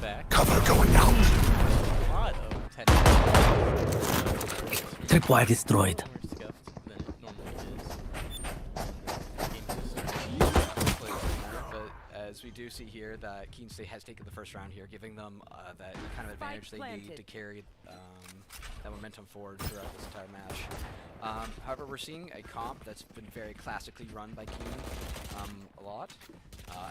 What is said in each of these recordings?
back. Cover going out. A lot of technical. Tripwire destroyed. More scuffed than it normally is. Game just started. But as we do see here, that Keene State has taken the first round here, giving them that kind of advantage they need to carry that momentum forward throughout this entire match. However, we're seeing a comp that's been very classically run by Keene a lot,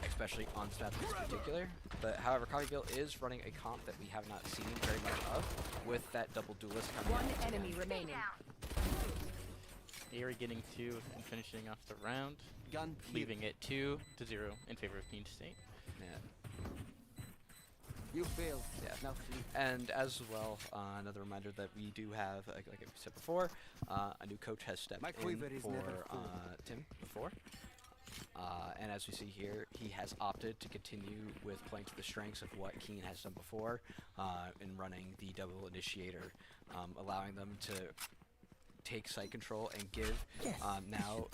especially on stats in particular. But however, Coffeyville is running a comp that we have not seen very much of, with that double duelist coming One in. enemy remaining. Yuri getting 2 and finishing off the round, leaving it 2-0 in favor of Keene State. Yeah. You failed. Yeah. Now flee. And as well, another reminder that we do have, like I said before, a new coach has stepped My in quiver is for never full. Tim before. And as we see here, he has opted to continue with playing to the strengths of what Keene has done before in running the double initiator, allowing them to take site control and give now,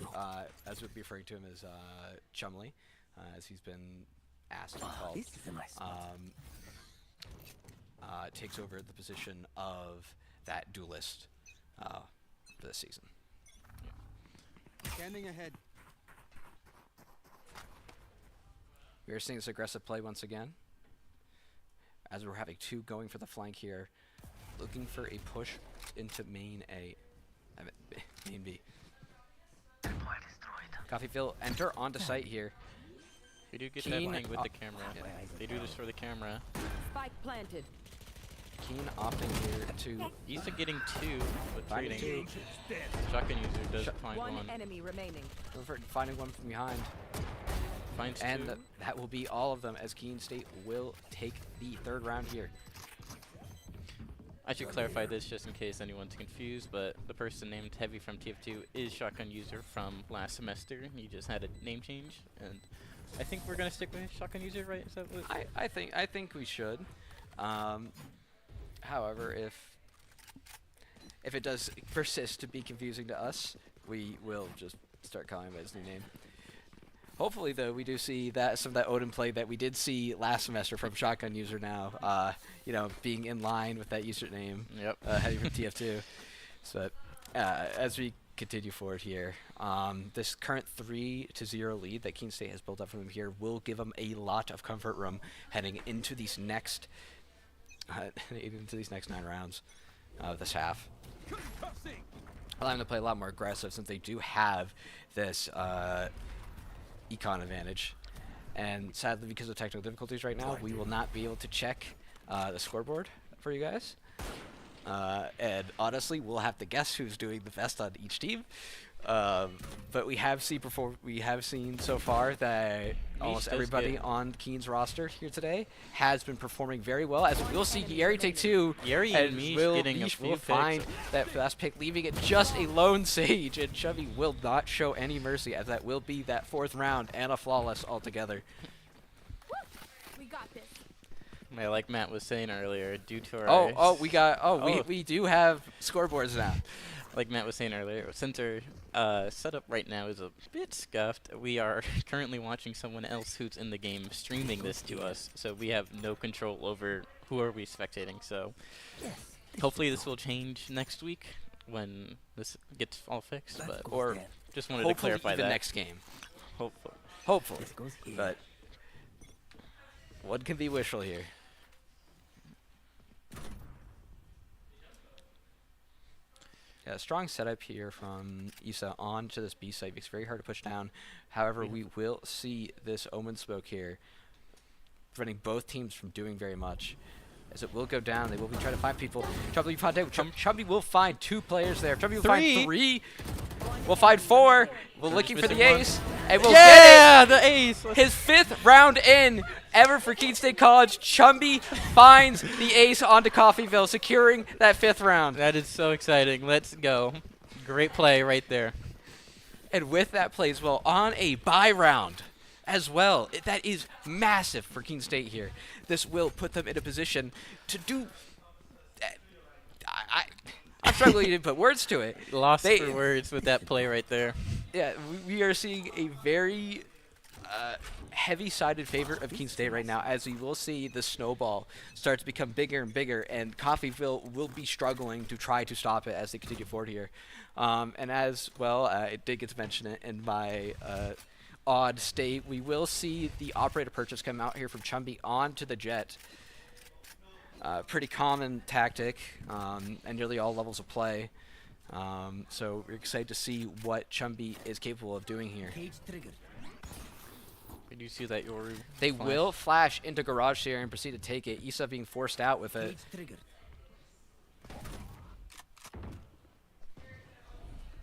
as we'll be referring to him as Chumley, as he's been asked and called. This is a nice spot. Takes over the position of that duelist for this season. Scanning ahead. We are seeing this aggressive play once again, as we're having 2 going for the flank here, looking for a push into main A, main B. Coffeyville enter onto site here. We do get Keene, that thing with the camera. yeah. They do this for the camera. Spike planted. Keene opting here to Used to getting 2, but Finding trading. 2. Shotgun user does find One one. enemy remaining. finding one from behind. Finds And 2. that will be all of them, as Keene State will take the 3rd round here. I should clarify this just in case anyone's confused, but the person named Heavy from TF2 is Shotgun user from last semester. He just had a name change, and I think we're gonna stick with Shotgun user, right? Is that what? I think we should. However, if it does persist to be confusing to us, we will just start calling him by his new name. Hopefully, though, we do see that some of that Odin play that we did see last semester from Shotgun user now, you know, being in line with that username. Yep. Heading from TF2. So, as we continue forward here, this current 3-0 lead that Keene State has built up from them here will give them a lot of comfort room heading into these next 9 rounds of this half. Allow them to play a lot more aggressive since they do have this econ advantage. And sadly, because of technical difficulties right now, we will not be able to check the scoreboard for you guys. And honestly, we'll have to guess who's doing the best on each team. But we have seen so far that almost everybody on Keene's roster here today has been performing very well. As we'll see, Yeri take 2, Yeri and Mish getting a Mish few will find picks. that fast pick, leaving it just a lone Sage, and Chubby will not show any mercy, as that will be that 4th round and a flawless altogether. We got this. Yeah, like Matt was saying earlier, due to our We do have scoreboards now. like Matt was saying earlier, since our setup right now is a bit scuffed, we are currently watching someone else who's in the game streaming this to us, so we have no control over who are we spectating. So hopefully this will change next week when this gets all fixed, but or just wanted to Hopefully clarify the that. next game. Hopefully. Hopefully. This goes here. But one can be wishful here. Yeah, strong setup here from Issa on to this B site. It's very hard to push down. However, we will see this Omen smoke here, preventing both teams from doing very much. As it will go down, they will be trying to find people. Chubby will find 2 players there. Chubby will find 3. We'll find 4. We're looking for the missing one. ace. And we'll get it! the ace! His 5th round in ever for Keene State College. Chumby finds the ace onto Coffeyville, securing that 5th round. That is so exciting. Let's go. Great play right there. And with that play as well, on a bye round as well. That is massive for Keene State here. This will put them in a position to do... I'm struggling to put words to it. Lost for words with that play right there. Yeah, we are seeing a very heavy-sided favor of Keene State right now, as we will see the snowball start to become bigger and bigger, and Coffeyville will be struggling to try to stop it as they continue forward here. And as well, it did get to mention it in my odd state, we will see the operator purchase come out here from Chumby onto the jet. Pretty common tactic and nearly all levels of play. So we're excited to see what Chumby is capable of doing here. Did you see that Yoru They flash? will flash into garage here and proceed to take it. Issa being forced out with it.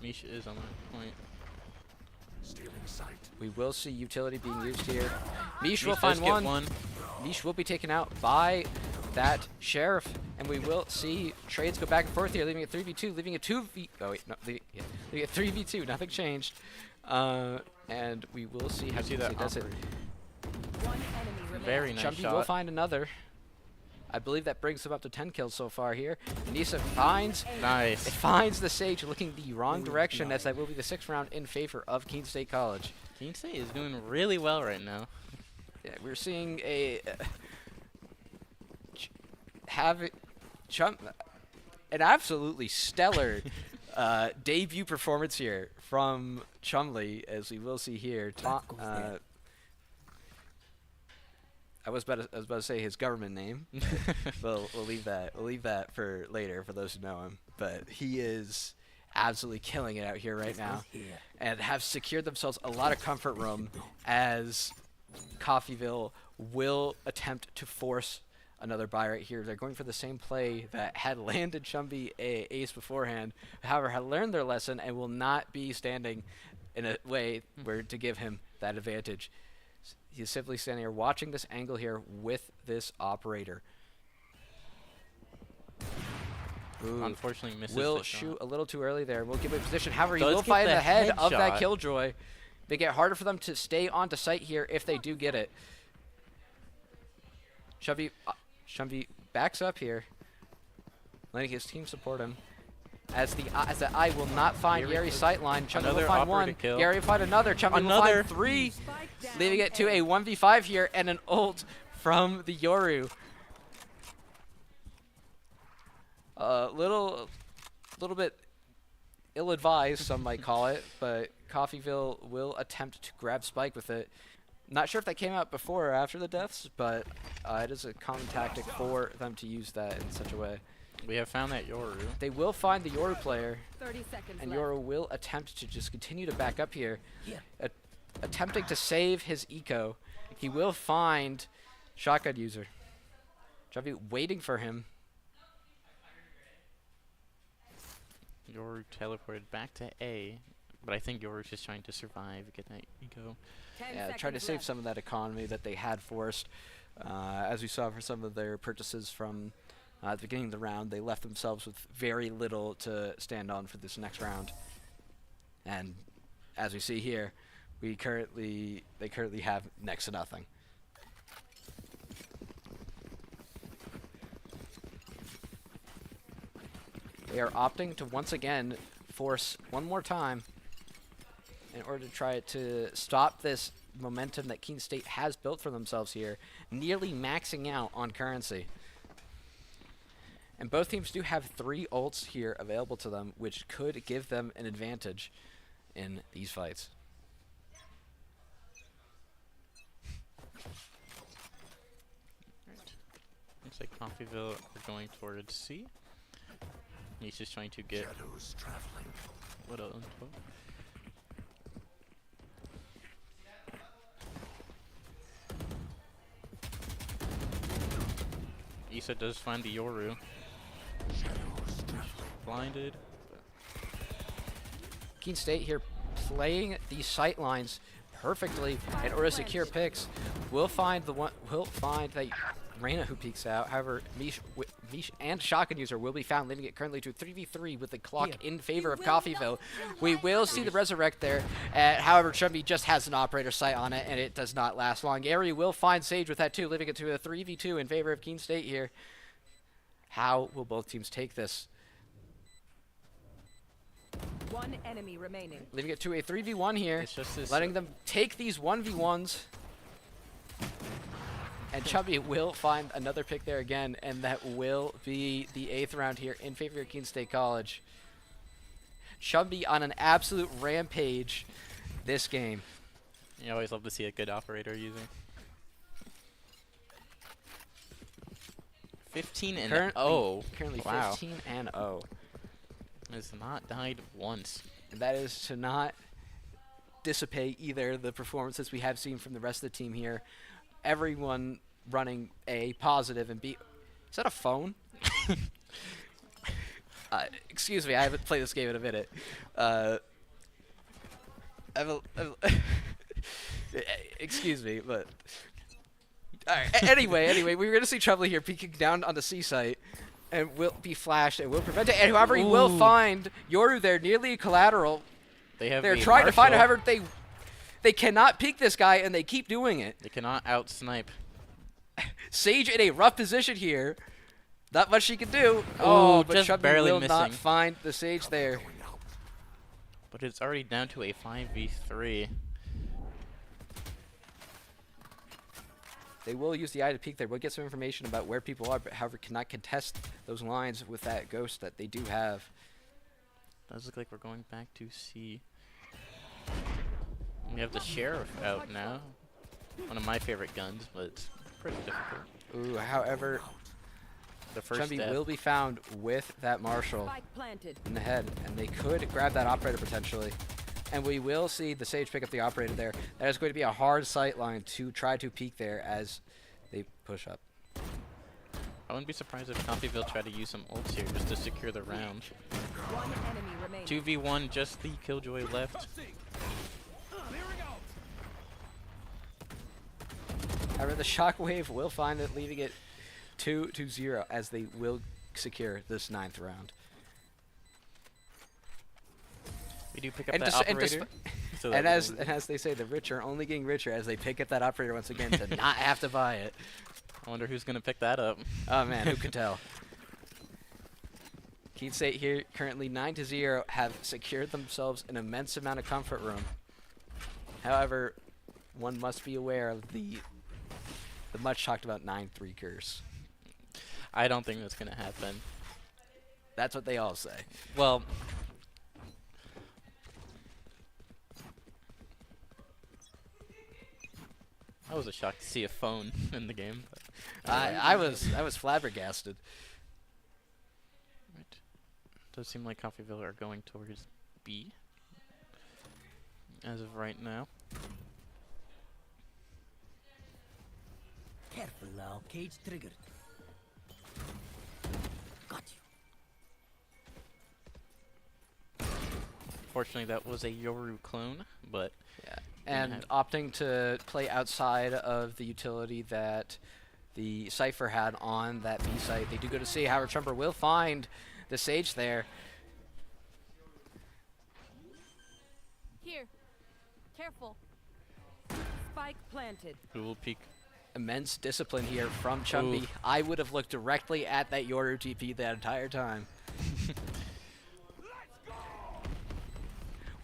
Misha is on that point. We will see utility being used here. Mish will Misha find does get one. Mish will be taken out by that sheriff, and we will see trades go back and forth here, leaving a 3v2, leaving a 2v. Oh wait, no, leaving a 3v2. Nothing changed, and we will see how You see he that does it. One enemy remaining. Very nice Chumby shot. will find another. I believe that brings him up to 10 kills so far here. Nisa finds Nice. it finds the Sage looking the wrong direction, as that will be the 6th round in favor of Keene State College. Keene State is doing really well right now. Yeah, we're seeing a an absolutely stellar debut performance here from Chumley, as we will see here. I was about to say his government name. We'll leave that. We'll leave that for later for those who know him. But he is absolutely killing it out here right now, and have secured themselves a lot of comfort room, as Coffeyville will attempt to force another buy right here. They're going for the same play that had landed Chumby a ace beforehand, however had learned their lesson and will not be standing in a way where to give him that advantage. He's simply standing here watching this angle here with this operator. Ooh. Unfortunately misses Will the shot. shoot a little too early there. We'll give him a position. However, he Does will get find the the head of that headshot. Killjoy. They get harder for them to stay onto site here if they do get it. Chumby backs up here, letting his team support him. As the eye will not find Here we Yari's go. sight line. Chumby will Another find one. operator kill. Yari will find another. Chumby will Another. find 3, Spike down leaving it to A. a 1v5 here and an ult from the Yoru. Little bit ill-advised, some might call it, but Coffeyville will attempt to grab Spike with it. Not sure if that came out before or after the deaths, but it is a common tactic for them to use that in such a way. We have found that Yoru. They will find the Yoru player, 30 seconds and left. Yoru will attempt to just continue to back up here, attempting to save his eco. He will find shotgun user. Javi waiting for him. Yoru teleported back to A, but I think Yoru's just trying to survive, get that ego. 10 Yeah, try to seconds save left. some of that economy that they had forced. As we saw for some of their purchases from at the beginning of the round, they left themselves with very little to stand on for this next round. And as we see here, they currently have next to nothing. They are opting to once again force one more time in order to try to stop this momentum that Keene State has built for themselves here, nearly maxing out on currency. And both teams do have 3 ults here available to them, which could give them an advantage in these fights. Right. Looks like Coffeyville are going towards C. He's just trying to get what else? Issa does find the Yoru. Blinded. Keene State here playing these sight lines perfectly in order to secure picks. We'll find that Reyna who peeks out. However, Mish and Shotgun User will be found, leaving it currently to 3v3 with the clock in favor of Coffeyville. We will see the resurrect there. However, Chumby just has an operator sight on it, and it does not last long. Gary will find Sage with that too, leaving it to a 3v2 in favor of Keene State here. How will both teams take this? One enemy remaining. Leaving it to a 3v1 here, It's just this, letting them take these 1v1s. And Chubby will find another pick there again, and that will be the 8th round here in favor of Keene State College. Chubby on an absolute rampage this game. You always love to see a good operator using. 15 and Currently, 0. Currently Wow. 15 and 0. Has not died once. And that is to not dissipate either the performances we have seen from the rest of the team here. Everyone running A positive and B. Is that a phone? Excuse me, I haven't played this game in a minute. Excuse me, but alright. Anyway, we were gonna see Trouble here peeking down on the C site, and will be flashed and will prevent it. And however, he will find Yoru there, nearly collateral. They're a trying to find it. Marshall. However, they cannot peek this guy, and they keep doing it. They cannot out snipe. Sage in a rough position here. Not much she can do. Oh, But just Chubby barely will not missing. find the Sage there. But it's already down to a 5v3. They will use the eye to peek there. We'll get some information about where people are, but however cannot contest those lines with that ghost that they do have. Does look like we're going back to C. We have the Sheriff out now. One of my favorite guns, but it's pretty difficult. Ooh, however, The first Chubby step. will be found with that Marshall Spike planted. in the head, and they could grab that operator potentially. And we will see the Sage pick up the operator there. That is going to be a hard sight line to try to peek there as they push up. I wouldn't be surprised if Coffeyville tried to use some ults here just to secure the round. One enemy remaining. 2v1, just the Killjoy left. However, the Shockwave will find it, leaving it 2-0 as they will secure this 9th round. We do pick up And that dis- and operator. so And that as they say, the rich are only getting richer as they pick up that operator once again to not have to buy it. I wonder who's going to pick that up. Oh man, who could tell? Keene State here currently 9-0 have secured themselves an immense amount of comfort room. However, one must be aware of the much talked about 9-3 curse. I don't think that's going to happen. That's what they all say. Well, I was shocked to see a phone in the game. But I was flabbergasted. right. Does seem like Coffeyville are going towards B as of right now. Careful now, cage triggered. Got you. Fortunately, that was a Yoru clone, but Yeah, and opting to play outside of the utility that the Cypher had on that B site. They do go to C. However, Trumper will find the Sage there. Here. Careful. Spike planted. who will peek? Immense discipline here from Chumby. Oof. I would have looked directly at that Yoru TP that entire time.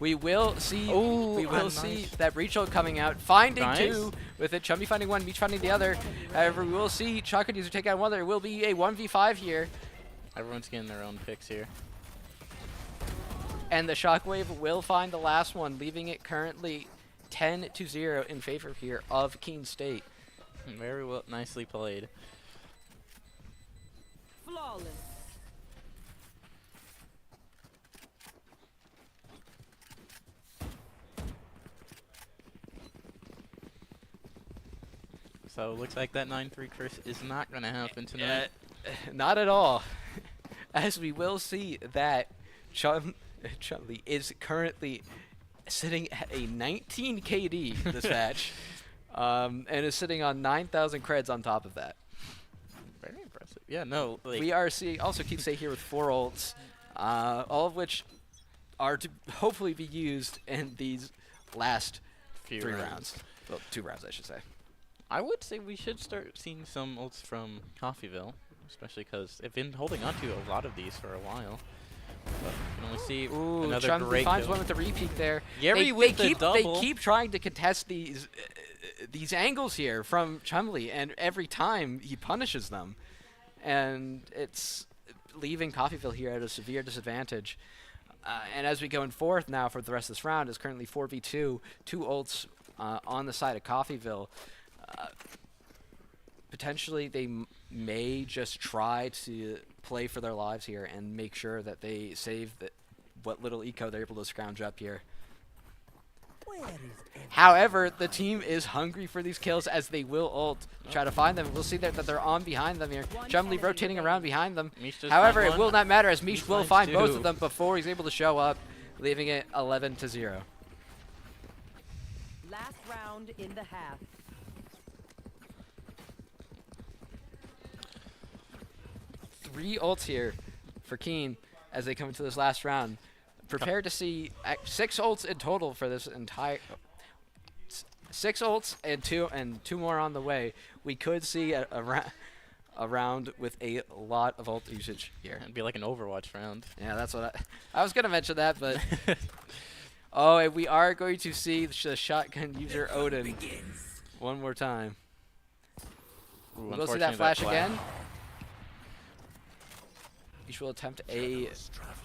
We will see. Ooh, we will nice. see that breach ult coming out, finding Nice. 2 with it. Chumby finding 1, Meech finding the other. However, we will see Chocolate User take out 1. There will be a 1v5 here, Everyone's getting their own picks here. and the Shockwave will find the last one, leaving it currently 10-0 in favor here of Keene State. Very well, nicely played. Flawless. So it looks like that 9-3 curse is not going to happen tonight. Not at all. As we will see that Chumley is currently sitting at a 19 KD this match, and is sitting on 9,000 creds on top of that. Very impressive. Yeah, no, like, We are seeing also Keep Stay here with 4 ults, all of which are to hopefully be used in these last few 3 rounds. Well, 2 rounds, I should say. I would say we should start seeing some ults from Coffeyville, especially because they've been holding on to a lot of these for a while. But you can only see Ooh, another Chumley great finds kill. one with the repeat there. Yeri with the double. They keep trying to contest these these angles here from Chumley, and every time he punishes them, and it's leaving Coffeyville here at a severe disadvantage. And as we go in fourth now for the rest of this round, is currently 4v2, 2 ults on the side of Coffeyville. Potentially they may just try to play for their lives here and make sure that they save what little eco they're able to scrounge up here. However, the team is hungry for these kills as they will ult to try to find them. We'll see that they're on behind them here. Chumley rotating around behind them. However, it will not matter as Mish will find both of them before he's able to show up, leaving it 11-0. Last round in the half. Three ults here for Keene as they come into this last round. Prepare to see 6 ults in total for this entire 6 ults and two more on the way. We could see a round with a lot of ult usage here. It'd be like an Overwatch round. Yeah, that's what I was gonna mention that, but oh, and we are going to see the shotgun user Odin one more time. Ooh, We'll see that flash again. Each will attempt a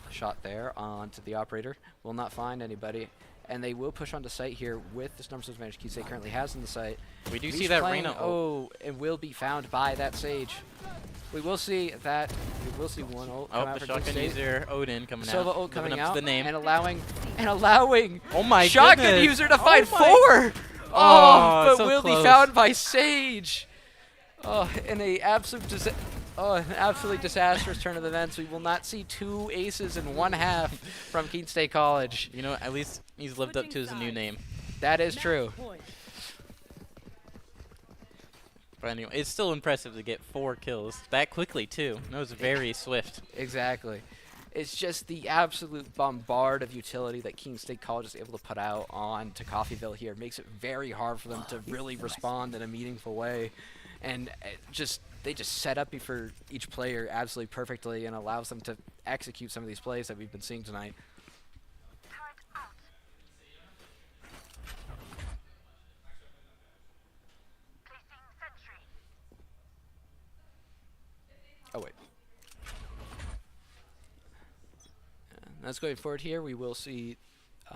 shot there onto the operator. Will not find anybody. And they will push onto site here with this numbers advantage KSC currently has in the site. We do Mish see that playing, Reyna ult. oh, and will be found by that Sage. We will see that. We will see one ult come Oh, out the for shotgun KSC. user Odin coming Sova out. ult coming Living up out to the name. and allowing Oh my shotgun goodness. user to Oh find my- 4. Oh, Oh, but so will be close. found by Sage. Oh, in a absolutely disastrous turn of events. We will not see 2 aces in one half from Keene State College. You know, at least he's lived up to his new name. That is true. Point. But anyway, it's still impressive to get 4 kills that quickly too. That was very swift. Exactly. It's just the absolute bombard of utility that Keene State College is able to put out on to Coffeyville here. Makes it very hard for them to really respond in a meaningful way. And they just set up for each player absolutely perfectly and allows them to execute some of these plays that we've been seeing tonight. Oh, wait. That's going forward here. We will see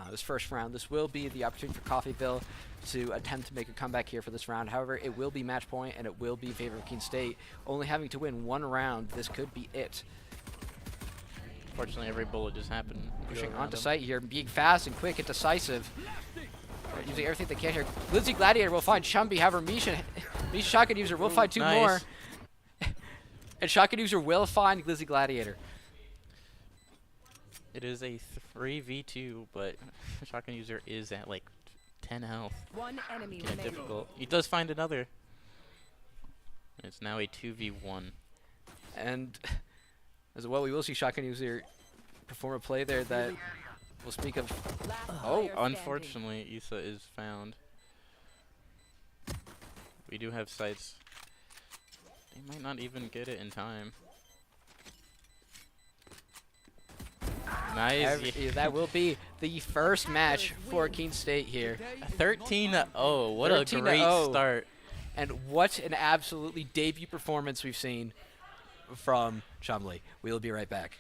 this first round. This will be the opportunity for Coffeyville to attempt to make a comeback here for this round. However, it will be match point, and it will be in favor of Keene State. Only having to win 1 round, this could be it. Fortunately, every bullet just happened. Pushing onto site here, being fast and quick and decisive. Using everything they can here. Glizzy Gladiator will find Chumby. However, Misha Shotgun User will find 2 nice. more. And Shotgun User will find Glizzy Gladiator. It is a 3v2, but shotgun user is at like 10 health. One enemy Making it remaining. difficult. He does find another. It's now a 2v1. And as well, we will see Shotgun User perform a play there that will speak of. Last Oh, player standing. Unfortunately, Issa is found. We do have sights. They might not even get it in time. Nice. Yeah, that will be the first match for Keene State here. 13-0. What a 13-0. great start. And what an absolutely debut performance we've seen from Chumley. We'll be right back.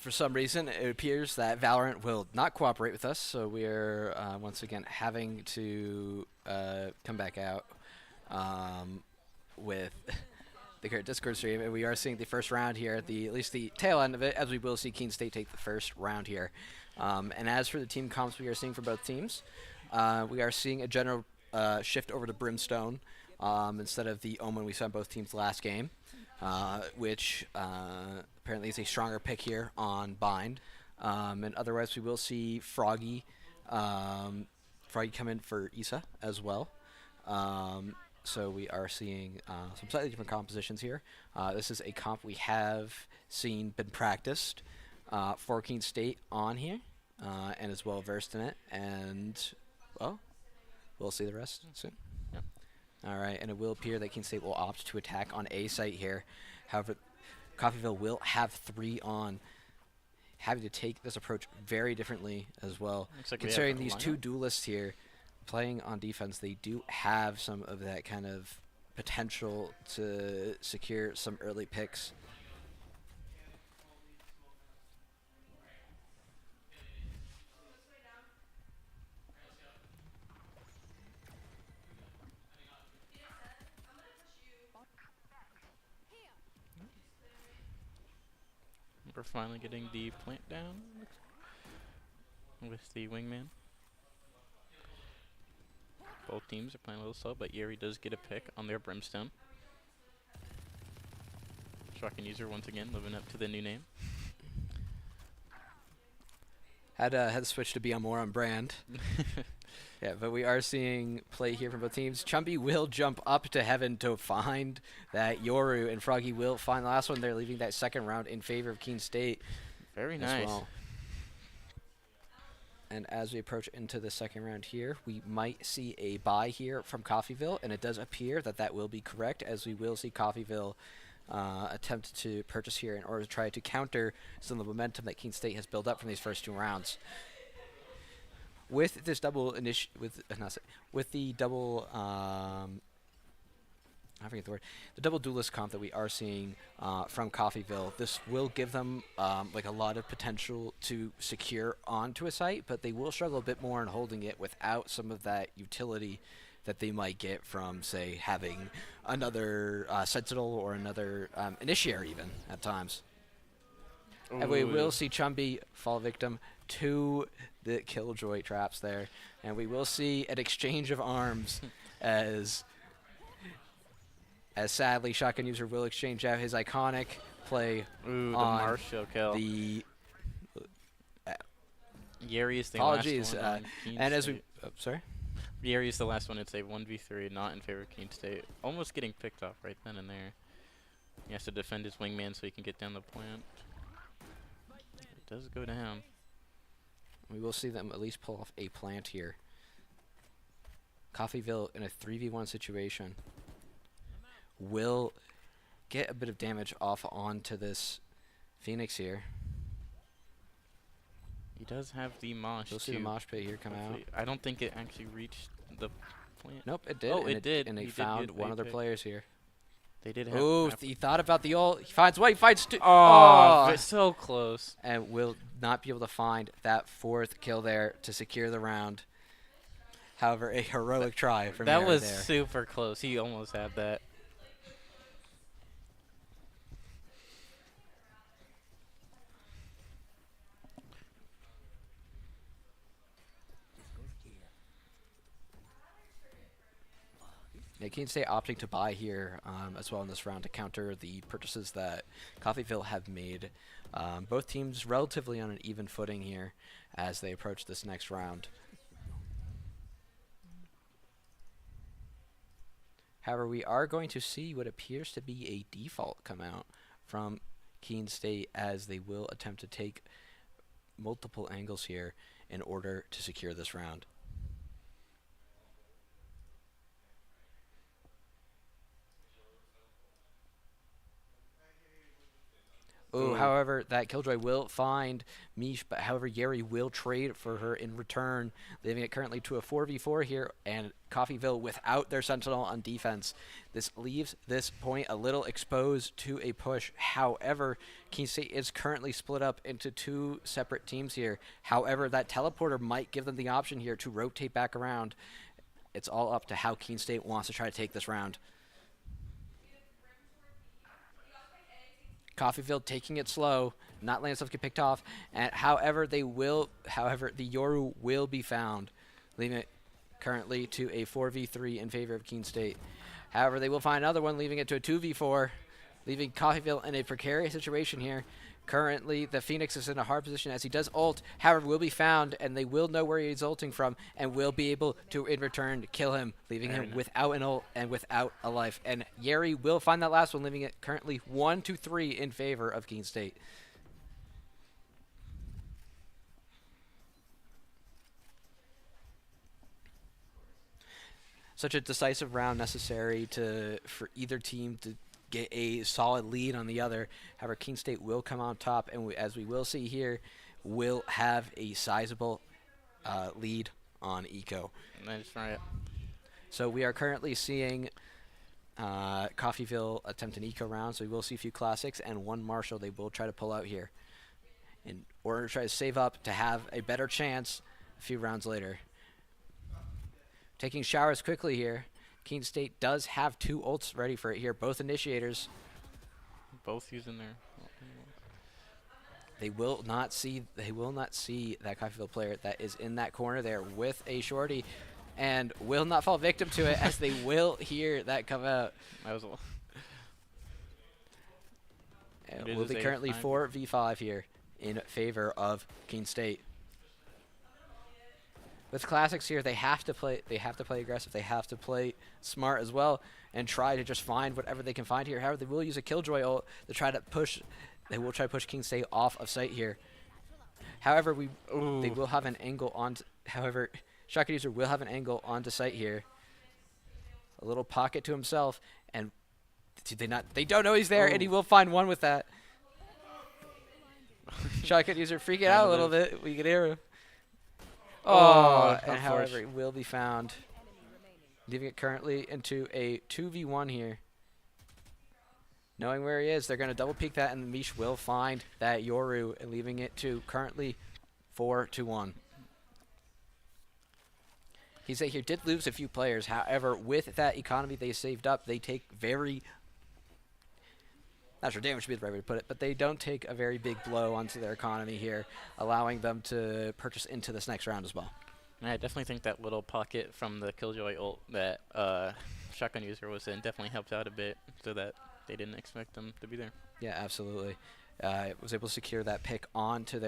for some reason, it appears that Valorant will not cooperate with us, so we are once again having to come back out with the current Discord stream, and we are seeing the first round here at least the tail end of it, as we will see Keene State take the first round here. And as for the team comps we are seeing for both teams, we are seeing a general shift over to Brimstone instead of the Omen we saw in both teams last game, which apparently is a stronger pick here on Bind. And otherwise, we will see Froggy come in for Issa as well. So we are seeing some slightly different compositions here. This is a comp we have been practiced for Keene State on here, and is well versed in it. And, well, we'll see the rest soon. Yep. All right, and it will appear that Keene State will opt to attack on A site here. However, Coffeyville will have 3 on, having to take this approach very differently as well. Like considering these 2 duelists here playing on defense, they do have some of that kind of potential to secure some early picks. We're finally getting the plant down with the wingman. Both teams are playing a little slow, but Yeri does get a pick on their Brimstone. Shotgun user once again living up to the new name. Had to switch to be on more on brand. Yeah, but we are seeing play here from both teams. Chumby will jump up to heaven to find that Yoru, and Froggy will find the last one. They're leaving that second round in favor of Keene State. Very nice. Well. And as we approach into the second round here, we might see a buy here from Coffeyville, and it does appear that that will be correct, as we will see Coffeyville attempt to purchase here in order to try to counter some of the momentum that Keene State has built up from these first 2 rounds. With this double with the double I forget the word, the double duelist comp that we are seeing from Coffeyville, this will give them like a lot of potential to secure onto a site, but they will struggle a bit more in holding it without some of that utility that they might get from, say, having another Sentinel or another Initiator even at times. Ooh. And we will see Chumby fall victim to the Killjoy traps there, and we will see an exchange of arms as sadly Shotgun user will exchange out his iconic play Ooh, the on Marshall kill. the Yeri is the apologies, last one on Keene and as State. sorry. Yeri is the last one. It's a 1v3, not in favor of Keene State. Almost getting picked off right then and there. He has to defend his wingman so he can get down the plant. It does go down. We will see them at least pull off a plant here. Coffeyville in a 3v1 situation will get a bit of damage off onto this Phoenix here. He does have the mosh. You'll see the mosh pit here come out. Hopefully. I don't think it actually reached the plant. Nope, it did. Oh, and it did. And they He did found get one a of their pick. players here. They did have. Ooh, he thought about the ult. He finds one. He finds two. Oh, it's so close. And will not be able to find that 4th kill there to secure the round. However, a heroic try from That Yeri was there. super close. He almost had that. Yeah, Keene State opting to buy here as well in this round to counter the purchases that Coffeyville have made. Both teams relatively on an even footing here as they approach this next round. However, we are going to see what appears to be a default come out from Keene State, as they will attempt to take multiple angles here in order to secure this round. Oh, Ooh. however, that Killjoy will find Mish, but however, Yeri will trade for her in return, leaving it currently to a 4v4 here, and Coffeyville without their Sentinel on defense. This leaves this point a little exposed to a push. However, Keene State is currently split up into 2 separate teams here. However, that teleporter might give them the option here to rotate back around. It's all up to how Keene State wants to try to take this round. Coffeyville taking it slow, not letting stuff get picked off, and however the Yoru will be found, leaving it currently to a 4v3 in favor of Keene State. However, they will find another one, leaving it to a 2v4, leaving Coffeyville in a precarious situation here. Currently, the Phoenix is in a hard position as he does ult, however, will be found, and they will know where he's ulting from, and will be able to, in return, kill him, leaving him without an ult and without a life. And Yeri will find that last one, leaving it currently 1-3 in favor of Keene State. Such a decisive round necessary for either team to get a solid lead on the other. However, Keene State will come on top, and as we will see here, will have a sizable lead on Eco. That's right. So we are currently seeing Coffeyville attempt an Eco round, so we will see a few classics and 1 Marshall they will try to pull out here in order to try to save up to have a better chance a few rounds later. Taking showers quickly here. Keene State does have 2 ults ready for it here, both initiators. Both using their. They will not see that Coffeyville player that is in that corner there with a shorty, and will not fall victim to it as they will hear that come out. That was It will be currently 4v5 here in favor of Keene State. With classics here, they have to play aggressive. They have to play smart as well and try to just find whatever they can find here. However, they will use a Killjoy ult to try to push. They will try to push Keene State off of site here. However, they will have an angle on. However, Shotgun User will have an angle onto site here. A little pocket to himself, and they don't know he's there, and he will find one with that. Shotgun User freaking out a little bit. We can hear him. And however, it will be found, leaving it currently into a 2v1 here. Knowing where he is, they're going to double peek that, and Mish will find that Yoru, and leaving it to currently 4-1. He said here did lose a few players. However, with that economy they saved up, they take not sure damage would be the right way to put it, but they don't take a very big blow onto their economy here, allowing them to purchase into this next round as well. And I definitely think that little pocket from the Killjoy ult that Shotgun User was in definitely helped out a bit, so that they didn't expect them to be there. Yeah, absolutely. Was able to secure that pick onto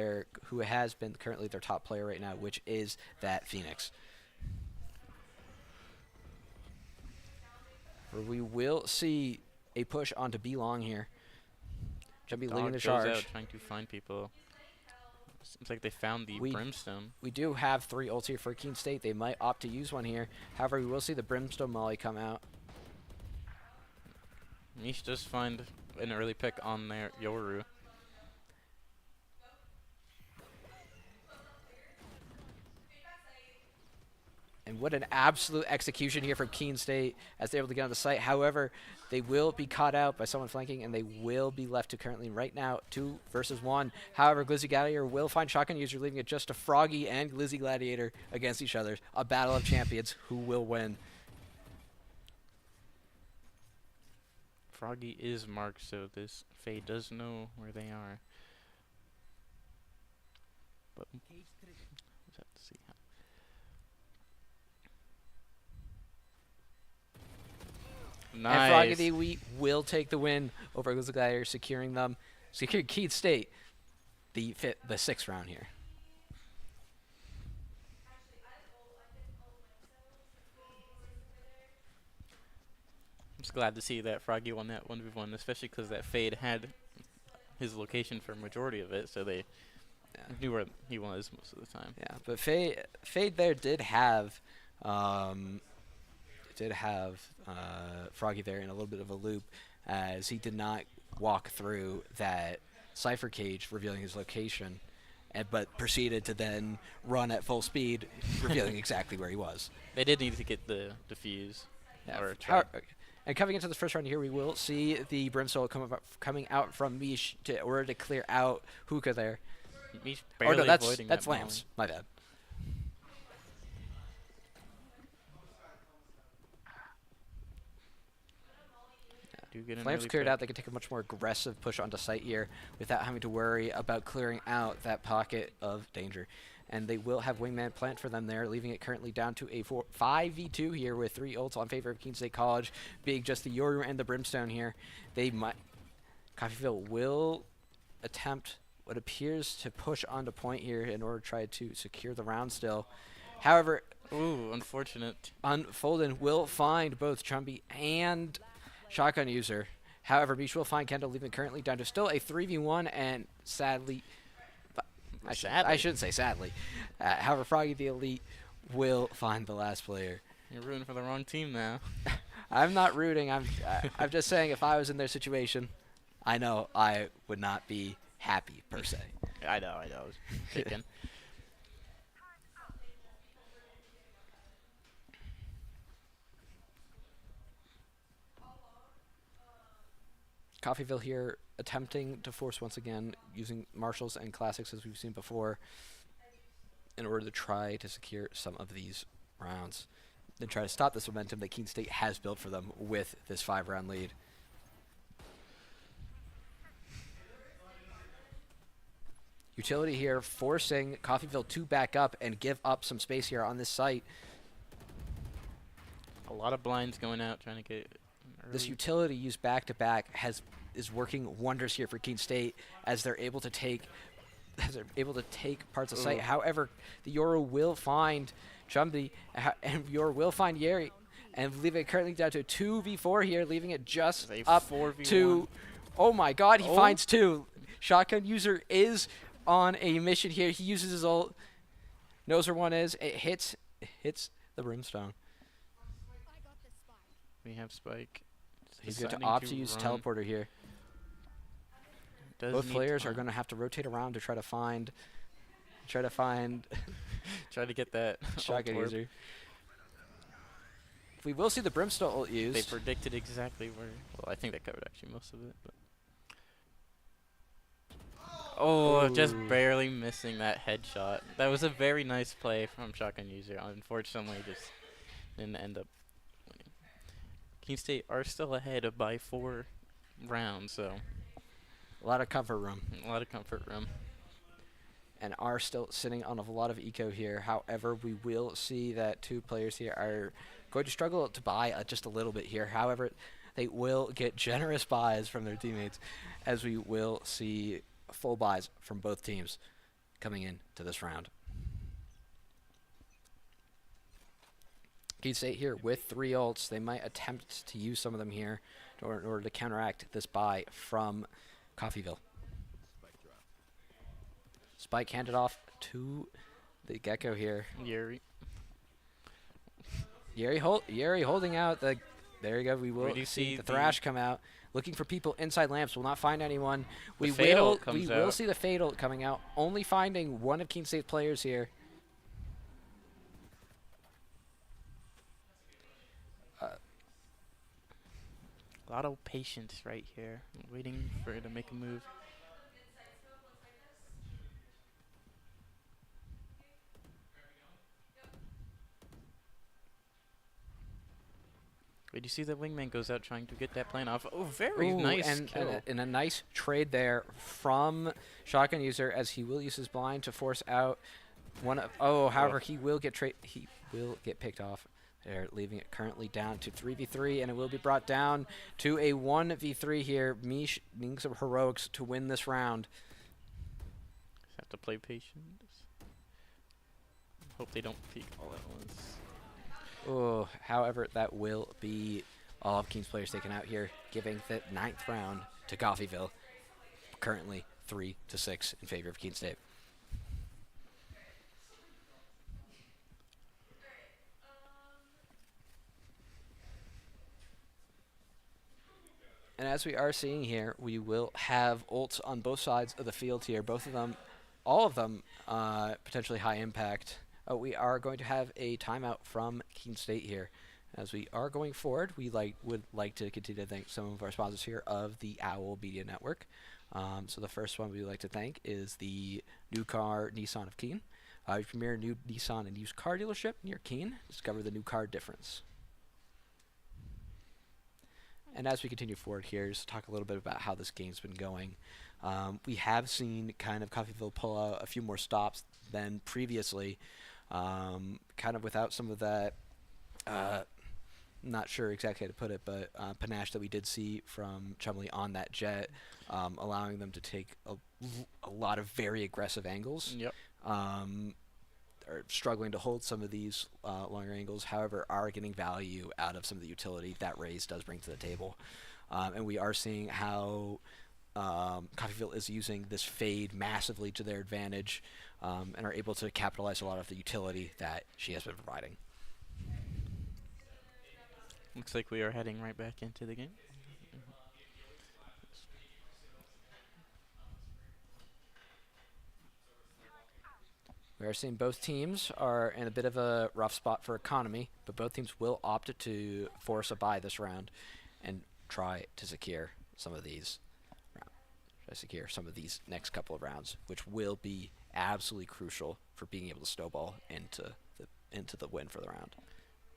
who has been currently their top player right now, which is that Phoenix. We will see a push onto B long here. Jumpy leading the charge. Out trying to find people. Seems like they found the Brimstone. We do have 3 ults here for Keene State. They might opt to use one here. However, we will see the Brimstone Molly come out. Mish does find an early pick on their Yoru. And what an absolute execution here from Keene State as they're able to get on the site. However, they will be caught out by someone flanking, and they will be left to currently right now 2 versus 1. However, Glizzy Gladiator will find Shotgun User, leaving it just a Froggy and Glizzy Gladiator against each other. A battle of champions. Who will win? Froggy is marked, so this Faye does know where they are. But let's have to see. Nice. And Froggy the Elite will take the win over Glizzy Gladiator, securing Keene State the 6th round here. I'm just glad to see that Froggy won that 1v1, especially because that Fade had his location for a majority of it, so they knew where he was most of the time. Yeah, but Fade there did have Froggy there in a little bit of a loop, as he did not walk through that Cypher cage, revealing his location, but proceeded to then run at full speed, revealing exactly where he was. They did need to get the defuse. Yeah. Or try. And coming into this first round here, we will see the Brimstone coming out from Mish in order to clear out Hookah there. He's Or barely no, that's avoiding Lance. that My bad. Do get an Flames early cleared pick. out. They can take a much more aggressive push onto site here without having to worry about clearing out that pocket of danger. And they will have Wingman plant for them there, leaving it currently down to a 5v2 here with 3 ults on favor of Keene State College, being just the Yoru and the Brimstone here. They might... Coffeyville will attempt what appears to push onto point here in order to try to secure the round still. However... Ooh, unfortunate. Unfolded will find both Chumby and Shotgun User. However, Mish will find Kendall, leaving currently down to still a 3v1, and sadly... I shouldn't say sadly. However, Froggy the Elite will find the last player. You're rooting for the wrong team now. I'm not rooting. I'm just saying if I was in their situation, I know I would not be happy, per se. I know. I was kicking. Coffeyville here attempting to force once again using marshals and classics as we've seen before in order to try to secure some of these rounds. Then try to stop this momentum that Keene State has built for them with this 5-round lead. Utility here forcing Coffeyville to back up and give up some space here on this site. A lot of blinds going out trying to get This early. utility used back-to-back is working wonders here for Keene State as they're able to take parts of site. Ooh. However, the Yoru will find Chumby and Yoru will find Yeri and leave it currently down to a 2v4 here, leaving it just A up 4v1. to... Oh my god, he Oh. finds 2. Shotgun User is on a mission here. He uses his ult. Knows where one is. It hits the Brimstone. We have Spike. He's going to Deciding opt to use run. teleporter here. Does Both need players are time. going to have to rotate around to try to find Try to get that Shotgun ult orb. User. We will see the Brimstone ult used. They predicted exactly where. Well, I think they covered actually most of it. But. Oh, just Ooh. barely missing that headshot. That was a very nice play from Shotgun User. Unfortunately, just didn't end up winning. Keene State are still ahead by 4 rounds, so A lot of comfort room. a lot of comfort room. And are still sitting on a lot of eco here. However, we will see that 2 players here are going to struggle to buy just a little bit here. However, they will get generous buys from their teammates as we will see full buys from both teams coming into this round. Keene State here with 3 ults. They might attempt to use some of them here in order to counteract this buy from Coffeyville. Spike handed off to the Gecko here. Yuri. Yeri holding out the... There you go. We will do see see the the- Thrash come out. Looking for people inside lamps. Will not find anyone. We Fatal will comes will out. see the Fatal coming out. Only finding one of Keene State's players here. A lot of patience right here. Waiting for her to make a move. Wait, you see the wingman goes out trying to get that plane off. Oh, very Ooh, nice and kill. a nice trade there from Shotgun User as he will use his blind to force out one of... Oh, however, he will get picked off there, leaving it currently down to 3v3, and it will be brought down to a 1v3 here. Mish needing some heroics to win this round. Just have to play patient. Hope they don't peek all at once. Oh, however, that will be all of Keene's players taken out here, giving the 9th round to Coffeyville. Currently 3-6 in favor of Keene State. And And as we are seeing here, we will have ults on both sides of the field here. Both of them, all of them, potentially high impact. We are going to have a timeout from Keene State here. As we are going forward, we would like to continue to thank some of our sponsors here of the OWL Media Network. So the first one we'd like to thank is the New Car Nissan of Keene. Your premier new Nissan and used car dealership near Keene. Discover the new car difference. And as we continue forward here, just talk a little bit about how this game's been going. We have seen kind of Coffeyville pull out a few more stops than previously, kind of without some of that, not sure exactly how to put it, but panache that we did see from Chumley on that jet, allowing them to take a lot of very aggressive angles. Yep. Are struggling to hold some of these longer angles, however, are getting value out of some of the utility that Raze does bring to the table. And we are seeing how Coffeyville is using this fade massively to their advantage, and are able to capitalize a lot of the utility that she has been providing. Looks like we are heading right back into the game. We are seeing both teams are in a bit of a rough spot for economy, but both teams will opt to force a bye this round and try to secure some of these next couple of rounds, which will be absolutely crucial for being able to snowball into the win for the round.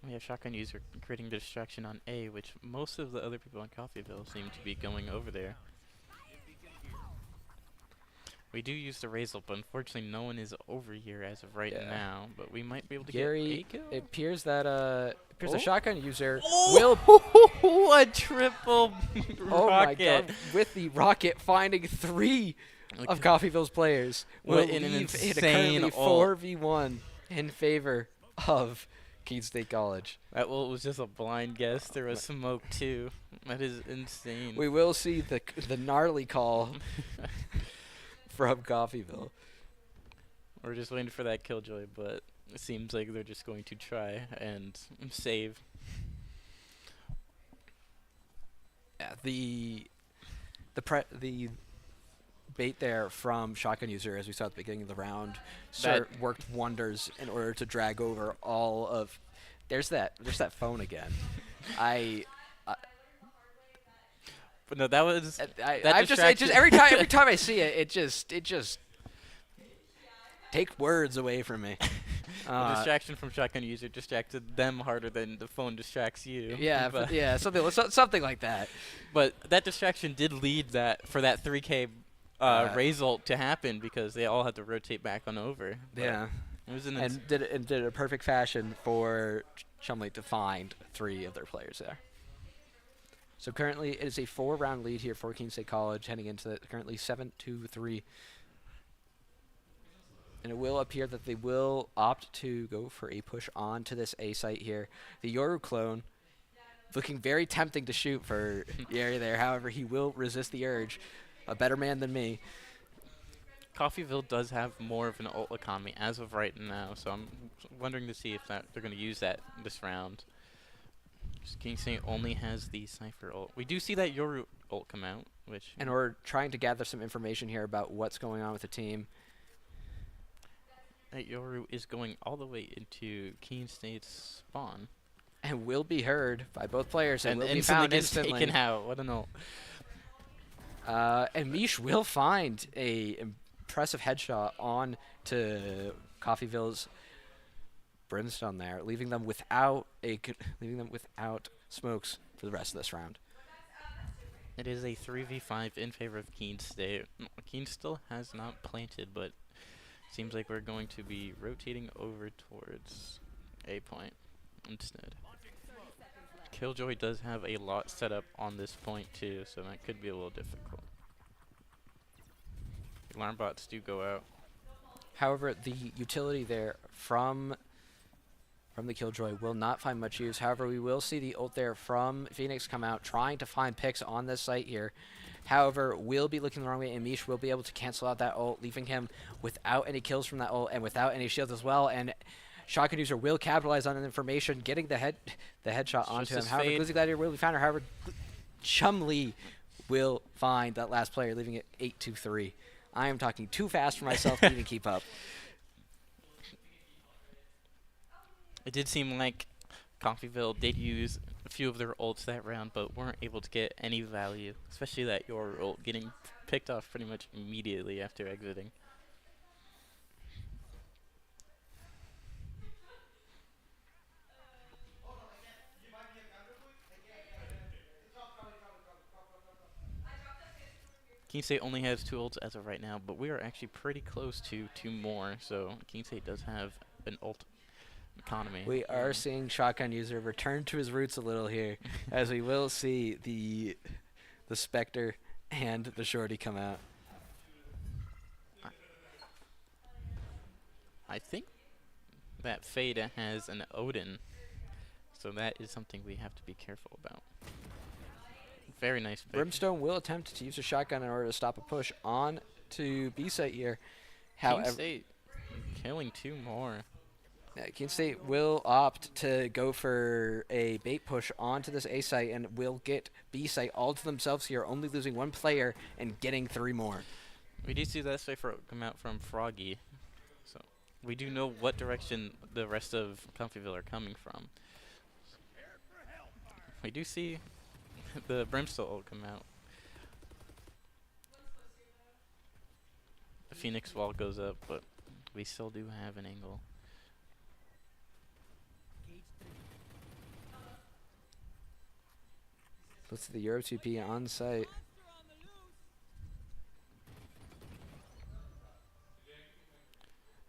We have shotgun user creating distraction on A, which most of the other people on Coffeyville seem to be going over there. We do use the Raze ult, but unfortunately no one is over here as of right now. But we might be able to get a kill. It appears that the shotgun user will a triple oh my rocket. god! With the rocket finding 3 of Coffeyville's players, will What an leave it insane currently ult. 4v1 in favor of Keene State College. That ult was just a blind guess. There was smoke too. That is insane. We will see the gnarly call from Coffeyville. We're just waiting for that killjoy, but it seems like they're just going to try and save. Yeah, the bait there from shotgun user, as we saw at the beginning of the round, worked wonders in order to drag over all of. There's that phone again. But no, that was every time I see it, it just take words away from me. the distraction from shotgun user distracted them harder than the phone distracts you. Yeah, but yeah, something like that. But that distraction did lead for that 3K Raze ult to happen because they all had to rotate back on over. But Yeah, it was and did it in a perfect fashion for Chumley to find 3 of their players there. So currently it is a 4-round lead here for Keene State College, heading into currently 7-2-3. And it will appear that they will opt to go for a push on to this A site here. The Yoru clone looking very tempting to shoot for Yeri there. However, he will resist the urge. A better man than me. Coffeyville does have more of an ult economy as of right now, so I'm wondering to see if they're going to use that this round. Keene State only has the Cypher ult. We do see that Yoru ult come out, which... And we're trying to gather some information here about what's going on with the team. That Yoru is going all the way into Keene State's spawn. And will be heard by both players and will be instantly found gets instantly. taken out. What an ult. And Mish will find a impressive headshot on to Coffeyville's Brimstone there, leaving them without smokes for the rest of this round. It is a 3v5 in favor of Keene State. Keene still has not planted, but seems like we're going to be rotating over towards A point instead. Killjoy does have a lot set up on this point too, so that could be a little difficult. Alarm bots do go out. However, the utility there from the Killjoy will not find much use. However, we will see the ult there from Phoenix come out, trying to find picks on this site here. However, will be looking the wrong way, and Mish will be able to cancel out that ult, leaving him without any kills from that ult and without any shields as well. And shotgun user will capitalize on the information, getting the headshot onto him. However, Glizzy Gladiator will be found. However, Chumley will find that last player, leaving it 8-3. I am talking too fast for myself to even keep up. It did seem like Coffeyville did use a few of their ults that round, but weren't able to get any value, especially that your ult getting picked off pretty much immediately after exiting. Keene State only has 2 ults as of right now, but we are actually pretty close to 2 more, so Keene State does have an ult economy. We are seeing Shotgun User return to his roots a little here, as we will see the Spectre and the Shorty come out. I think that Fade has an Odin, so that is something we have to be careful about. Very nice pick. Brimstone will attempt to use a shotgun in order to stop a push on to B site here. Keene However, State killing 2 more. Keene State will opt to go for a bait push onto this A site and will get B site all to themselves here, only losing 1 player and getting 3 more. We do see that cipher come out from Froggy, so we do know what direction the rest of Coffeyville are coming from. We do see the Brimstone come out. The Phoenix wall goes up, but we still do have an angle. Let's see the Euro 2P on site.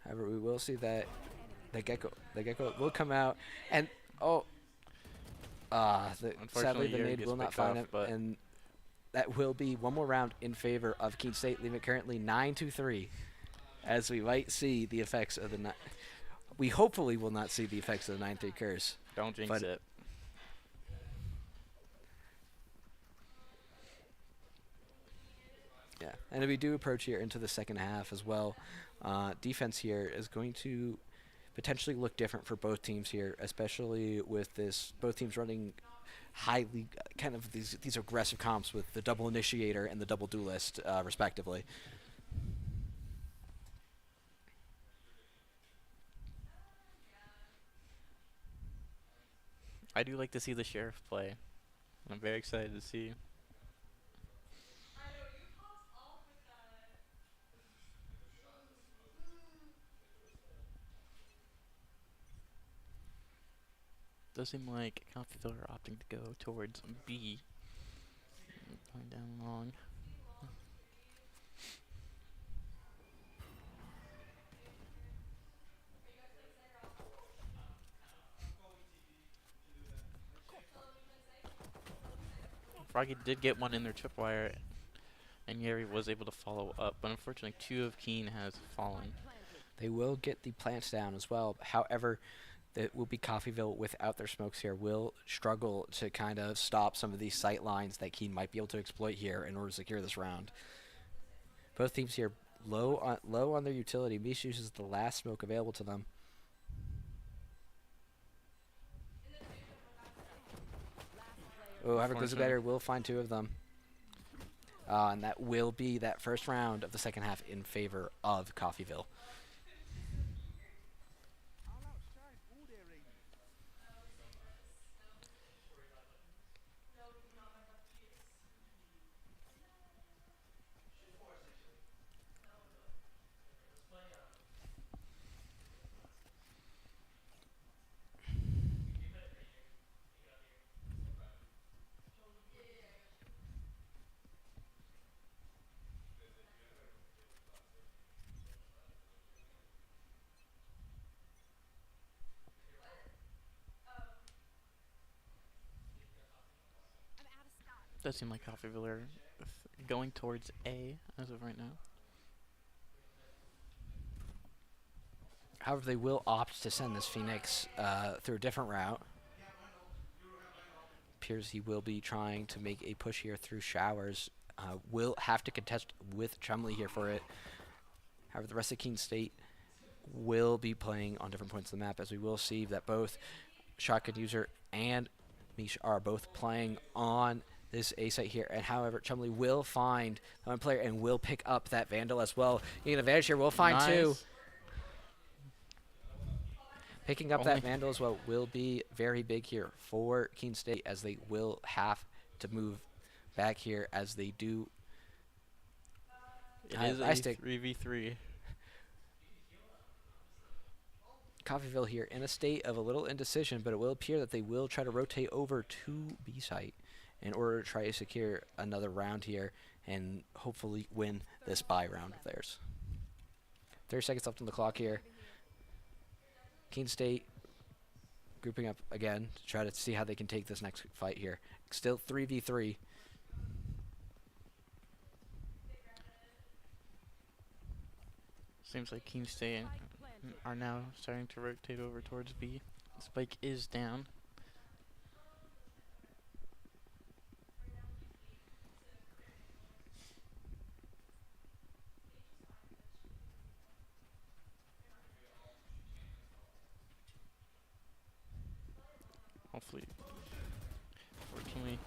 However, we will see that the Gecko will come out, and sadly the Yuri nade gets will not picked find off, him, but and that will be 1 more round in favor of Keene State, leaving it currently 9-3, as we might see the effects of the we hopefully will not see the effects of the 9-3 curse. don't jinx it. Yeah, and if we do approach here into the second half as well, defense here is going to potentially look different for both teams here, especially with both teams running highly kind of these aggressive comps with the double initiator and the double duelist respectively. I do like to see the Sheriff play. I'm very excited to see. Does seem like Coffeyville are opting to go towards B. Going down long. Froggy did get one in their tripwire, and Yuri was able to follow up, but unfortunately 2 of Keene has fallen. They will get the plants down as well. However, it will be Coffeyville without their smokes here will struggle to kind of stop some of these sight lines that Keene might be able to exploit here in order to secure this round. Both teams here low on their utility. Mish uses the last smoke available to them. Oh, however, Glizzbetter will find 2 of them. And that will be that first round of the second half in favor of Coffeyville. Does seem like Coffeyville are going towards A as of right now. However, they will opt to send this Phoenix through a different route. Appears he will be trying to make a push here through showers. Will have to contest with Chumley here for it. However, the rest of Keene State will be playing on different points of the map, as we will see that both Shotgun User and Mish are both playing on this A site here. And however, Chumley will find one player and will pick up that Vandal as well. Getting an advantage here. We'll find two. Picking up that Vandal as well will be very big here for Keene State, as they will have to move back here as they do. It is a 3v3. Coffeyville here in a state of a little indecision, but it will appear that they will try to rotate over to B site in order to try to secure another round here and hopefully win this bye round of theirs. 30 seconds left on the clock here. Keene State grouping up again to try to see how they can take this next fight here. Still 3v3. Seems like Keene State are now starting to rotate over towards B. Spike is down. Hopefully, fortunately,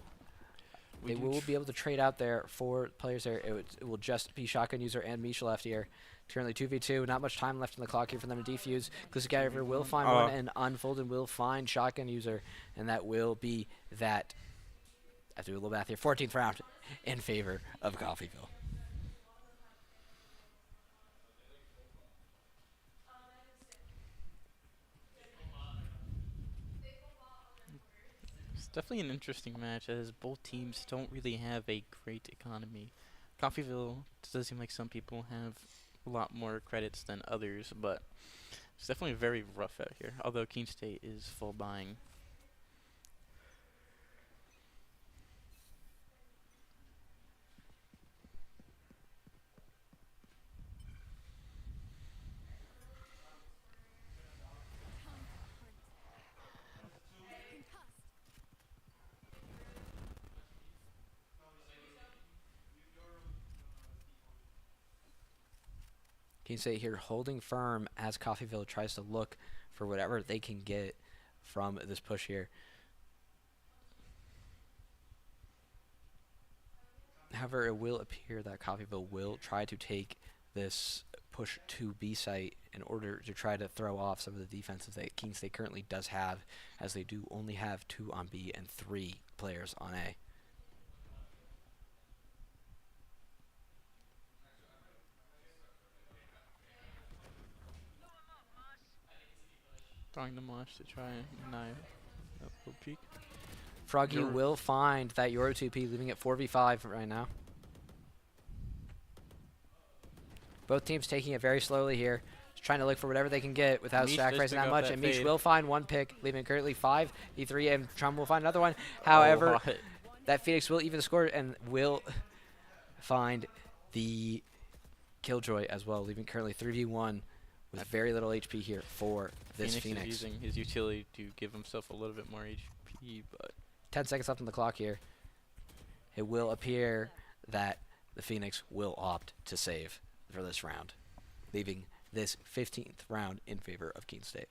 they will be able to trade out there for players there. It will just be Shotgun User and Misha left here. Currently 2v2, not much time left on the clock here for them to defuse. KSC Academy will find one, and Unfolded will find Shotgun User, and that will be that. I have to do a little math here. 14th round in favor of Coffeyville. It's definitely an interesting match, as both teams don't really have a great economy. Coffeyville does seem like some people have a lot more credits than others, but it's definitely very rough out here, although Keene State is full buying. Keene State here holding firm as Coffeyville tries to look for whatever they can get from this push here. However, it will appear that Coffeyville will try to take this push to B site in order to try to throw off some of the defenses that Keene State currently does have, as they do only have 2 on B and 3 players on A. Throwing the mosh to try and deny a little peek. Froggy will find that Euro 2P, leaving it 4v5 right now. Both teams taking it very slowly here, just trying to look for whatever they can get without sacrificing that much. And Mish will find one pick, leaving currently 5v3, and Trump will find another one. However, that Phoenix will even score and will find the Killjoy as well, leaving currently 3v1 with very little HP here for this Phoenix. Is using his utility to give himself a little bit more HP, but 10 seconds left on the clock here. It will appear that the Phoenix will opt to save for this round, leaving this 15th round in favor of Keene State.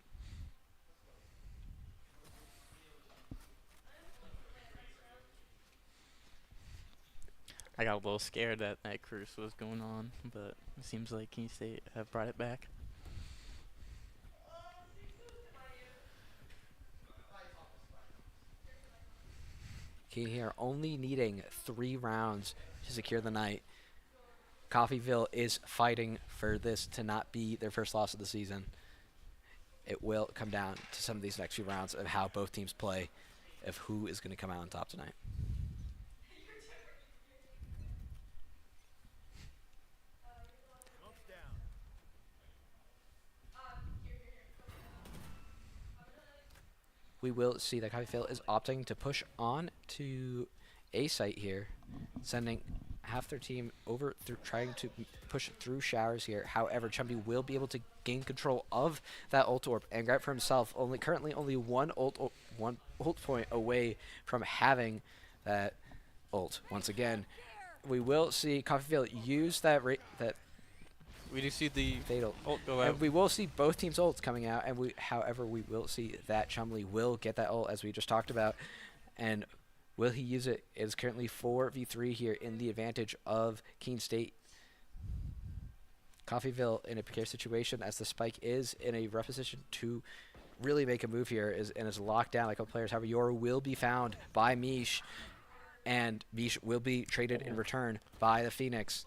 I got a little scared that that curse was going on, but it seems like Keene State have brought it back. Keene here only needing 3 rounds to secure the night. Coffeyville is fighting for this to not be their first loss of the season. It will come down to some of these next few rounds of how both teams play, of who is going to come out on top tonight. We will see that Coffeyville is opting to push on to A site here, sending half their team over through trying to push through showers here. However, Chumby will be able to gain control of that ult orb and grab for himself. Currently only one ult point away from having that ult. Once again, we will see Coffeyville use that We do see the fatal ult go out. And we will see both teams' ults coming out, and however, we will see that Chumley will get that ult, as we just talked about, and Will he use it? It is currently 4v3 here in the advantage of Keene State. Coffeyville in a precarious situation as the spike is in a rough position to really make a move here and is locked down like a couple players. However, Yoru will be found by Mish, and Mish will be traded in return by the Phoenix.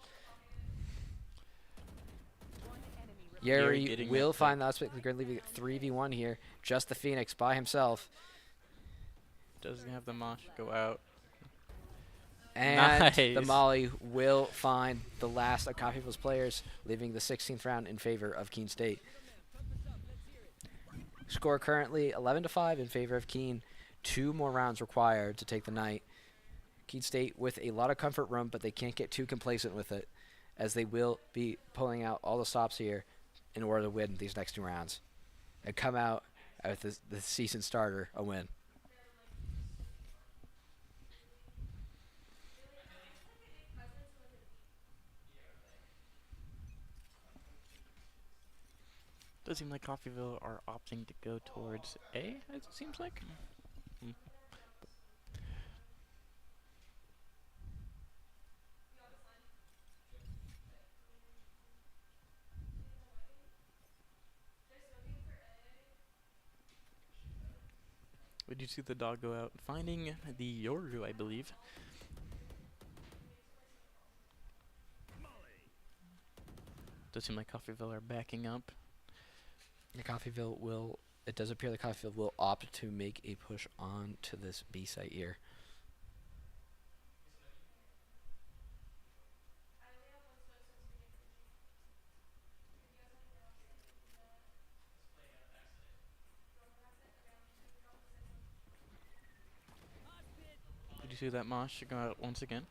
Yeri will find the aspect of the grid, leaving it 3v1 here. Just the Phoenix by himself. Doesn't have the mosh go out. And the Nice. Molly will find the last of Coffeyville's players, leaving the 16th round in favor of Keene State. Score currently 11-5 in favor of Keene. 2 more rounds required to take the night. Keene State with a lot of comfort room, but they can't get too complacent with it, as they will be pulling out all the stops here in order to win these next 2 rounds and come out with the season starter a win. Does seem like Coffeyville are opting to go towards A, as it seems like. Hmm. Would you see the dog go out? Finding the Yoru, I believe. Does seem like Coffeyville are backing up. The Coffeyville will, it does appear the Coffeyville will opt to make a push on to this B site here. Did you see that mosh go out once again?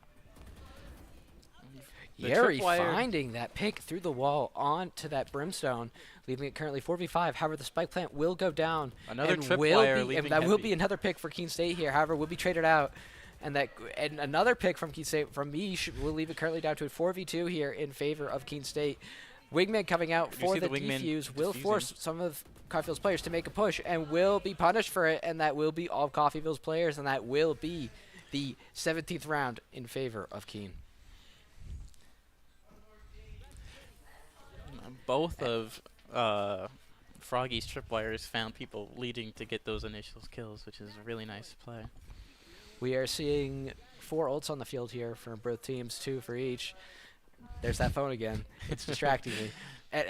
The Yeri tripwire- finding that pick through the wall onto that brimstone, leaving it currently 4v5. However, the spike plant will go down. Another and tripwire will be, leaving and that will heavy. be another pick for Keene State here. However, will be traded out. And another pick from Keene State from Mish will leave it currently down to a 4v2 here in favor of Keene State. Wingman coming out Did you for see the the wingman defuse will defusing? force some of Coffeyville's players to make a push and will be punished for it, and that will be all of Coffeyville's players, and that will be the 17th round in favor of Keene. Both of Froggy's tripwires found people leading to get those initial kills, which is a really nice play. We are seeing 4 ults on the field here for both teams, 2 for each. There's that phone again. It's distracting me.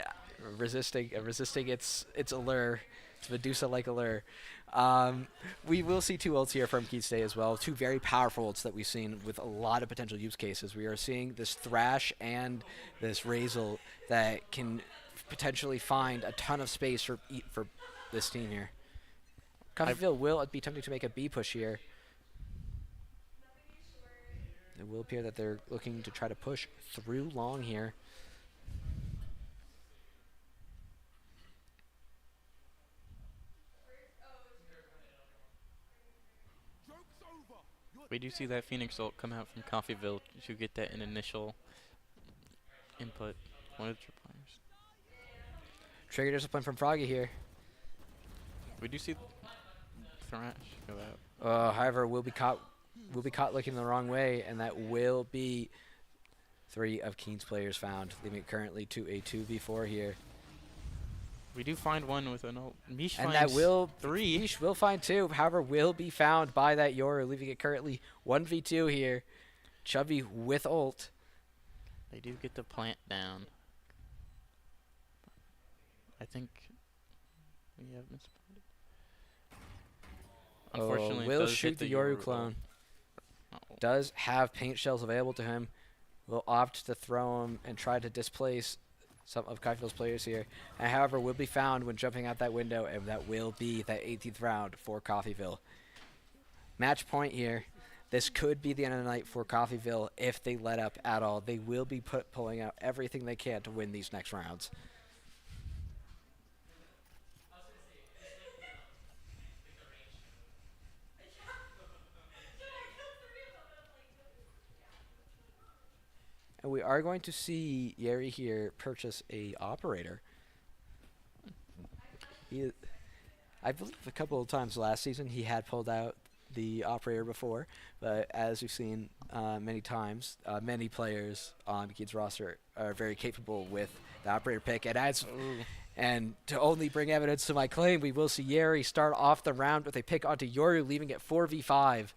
Resisting its allure. It's Medusa-like allure. We will see 2 ults here from Keene State as well. 2 very powerful ults that we've seen with a lot of potential use cases. We are seeing this Thrash and this Razel that can potentially find a ton of space for this team here. Coffeyville will be tempting to make a B push here. It will appear that they're looking to try to push through long here. We do see that Phoenix ult come out from Coffeyville to get that an initial input. One of the tripwires. Trigger discipline from Froggy here. We do see Thrash go out. However, will be caught looking the wrong way, and that will be 3 of Keene's players found, leaving it currently to a 2v4 here. We do find one with an ult. Mish And finds that will 3. Mish will find 2, however, will be found by that Yoru, leaving it currently 1v2 here. Chubby with ult. They do get the plant down. I think we have been spotted. Unfortunately, it will does shoot hit the the Yoru ult. clone. Uh-oh. Does have paint shells available to him. Will opt to throw him and try to displace some of Coffeyville's players here. And however, will be found when jumping out that window, and that will be that 18th round for Coffeyville. Match point here. This could be the end of the night for Coffeyville if they let up at all. They will be pulling out everything they can to win these next rounds. And we are going to see Yeri here purchase a operator. I believe a couple of times last season he had pulled out the operator before, but as we've seen many times, many players on Keene's roster are very capable with the operator pick. And to only bring evidence to my claim, we will see Yeri start off the round with a pick onto Yoru, leaving it 4v5.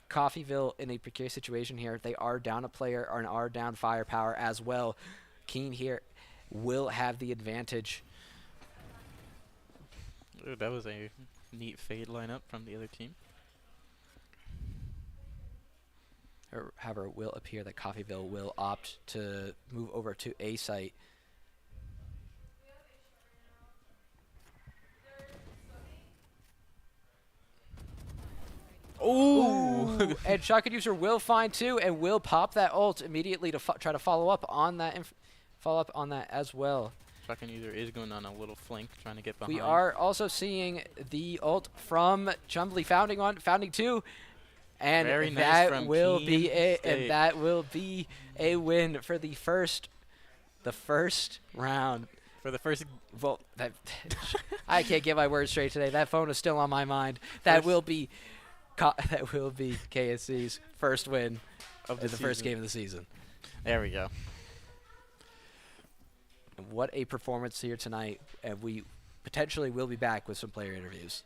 Coffeyville in a precarious situation here. They are down a player and are down firepower as well. Keene here will have the advantage. Ooh, that was a neat fade lineup from the other team. However, it will appear that Coffeyville will opt to move over to A site. Ooh! And Shotgun User will find two and will pop that ult immediately to try to follow up on that as well. Shotgun User is going on a little flank, trying to get behind. We are also seeing the ult from Chumbly founding two, and Very nice that from will Keene be State. that will be a win for the first round. For the first... Well, that I can't get my words straight today. That phone is still on my mind. That will be KSC's first win of in the first game of the season. There we go. What a performance here tonight, and we potentially will be back with some player interviews.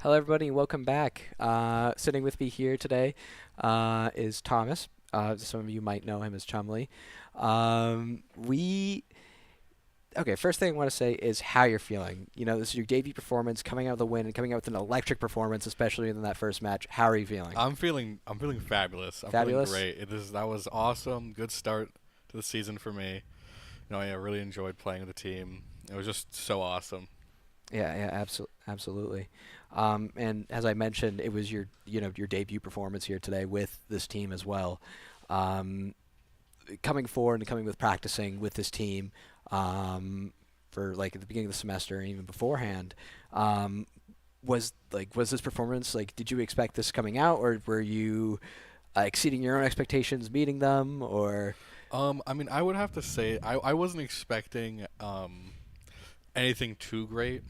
Hello, everybody, and welcome back. Sitting with me here today is Thomas. Some of you might know him as Chumley. Okay, first thing I want to say is how you're feeling. You know, this is your debut performance, coming out of the win and coming out with an electric performance, especially in that first match. How are you feeling? I'm feeling fabulous. I'm Fabulous? feeling great. That was awesome. Good start to the season for me. You know, I really enjoyed playing with the team. It was just so awesome. Yeah, absolutely. And as I mentioned, it was your debut performance here today with this team as well. Um, Coming forward and coming with practicing with this team for like at the beginning of the semester and even beforehand, um, was this performance like? Did you expect this coming out, or were you exceeding your own expectations, meeting them, or? I mean, I would have to say I wasn't expecting anything too great.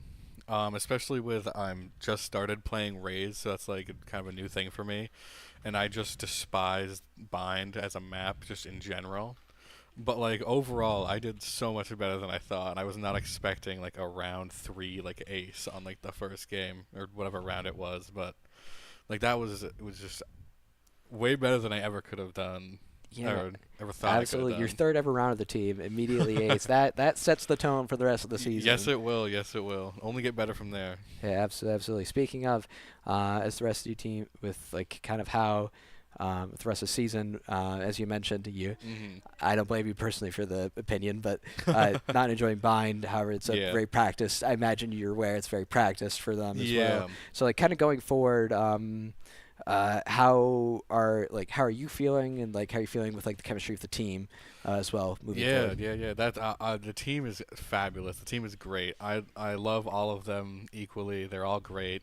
Especially with I'm just started playing Raze, so that's like kind of a new thing for me, and I just despise Bind as a map just in general. But like overall, I did so much better than I thought. I was not expecting like a round 3 like ace on like the first game or whatever round it was, but like it was just way better than I ever could have done. Yeah, Or ever thought absolutely. I Your could have third ever round of the team, immediately ace. That sets the tone for the rest of the done. season. Yes, it will. Yes, it will. Only get better from there. Yeah, absolutely. Speaking of, as the rest of your team, with like kind of how, with the rest of the season, as you mentioned, I don't blame you personally for the opinion, but not enjoying Bind. However, it's Yeah. very practiced. I imagine you're aware it's very practiced for them as Yeah. well. So like kind of going forward, how are you feeling, and like how are you feeling with like the chemistry of the team as well moving forward? Yeah. That the team is fabulous. The team is great. I love all of them equally. They're all great.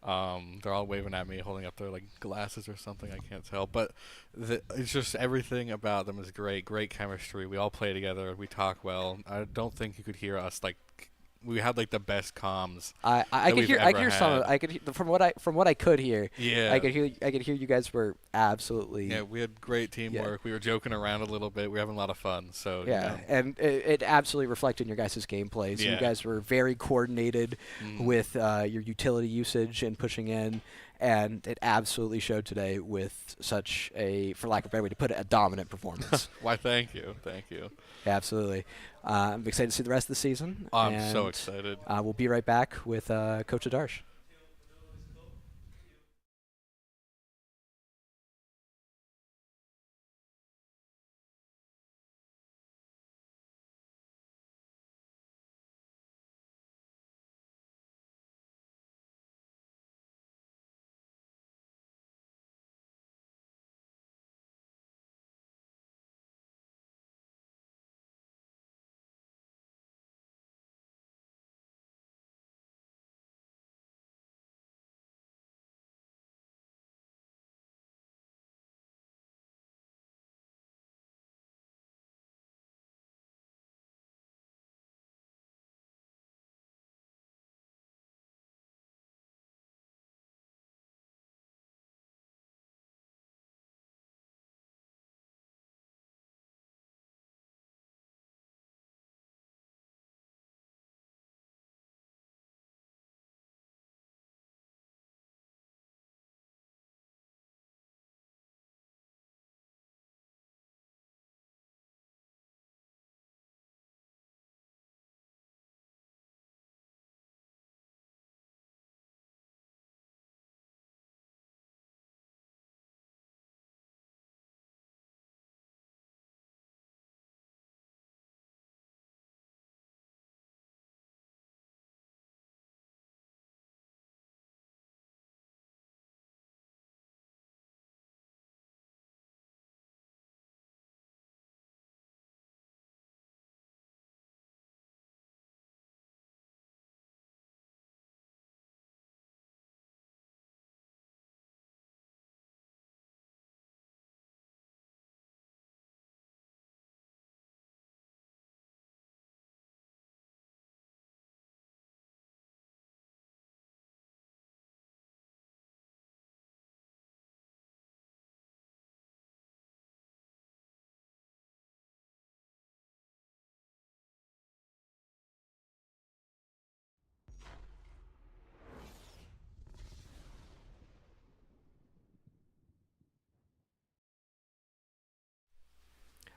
They're all waving at me, holding up their like glasses or something. I can't tell, but it's just everything about them is great. Great chemistry. We all play together. We talk well. I don't think you could hear us like we had like the best comms. I that could we've hear ever some had. of I could from what I could hear. Yeah. I could hear you guys were absolutely. Yeah, we had great teamwork. We were joking around a little bit. We were having a lot of fun. So Yeah, and it absolutely reflected in your guys' gameplay. So you Yeah. guys were very coordinated with your utility usage and pushing in, and it absolutely showed today with such a, for lack of a better way to put it, a dominant performance. Why? Thank you. Yeah, absolutely. I'm excited to see the rest of the season. I'm so and, excited. We'll be right back with Coach Adarsh.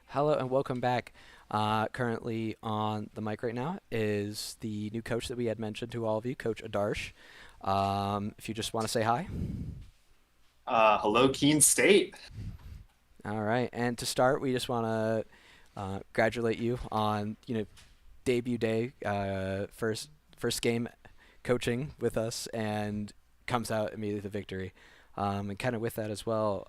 Hello and welcome back. Currently on the mic right now is the new coach that we had mentioned to all of you, Coach Adarsh. If you just want to say hi. Hello, Keene State. All right, and to start, we just want to congratulate you on debut day, first game coaching with us and comes out immediately with a victory. And kind of with that as well,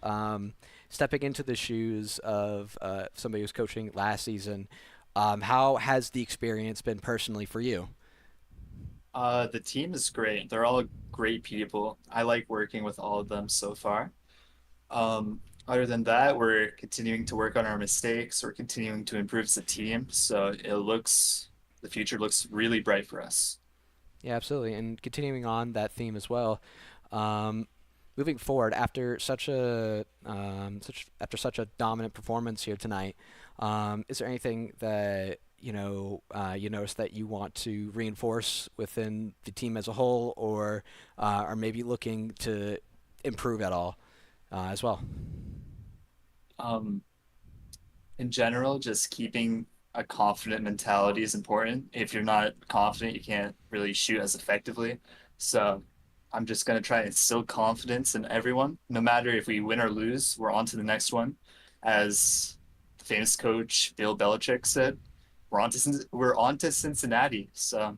stepping into the shoes of somebody who's coaching last season, how has the experience been personally for you? The team is great. They're all great people. I like working with all of them so far. Other than that, we're continuing to work on our mistakes. We're continuing to improve as a team. So the future looks really bright for us. Yeah, absolutely. And continuing on that theme as well, moving forward after such a dominant performance here tonight, is there anything that you notice that you want to reinforce within the team as a whole, or are maybe looking to improve at all as well? Um, in general, just keeping a confident mentality is important. If you're not confident, you can't really shoot as effectively. So I'm just gonna try and instill confidence in everyone. No matter if we win or lose, we're on to the next one. As the famous coach Bill Belichick said, we're on to Cincinnati. So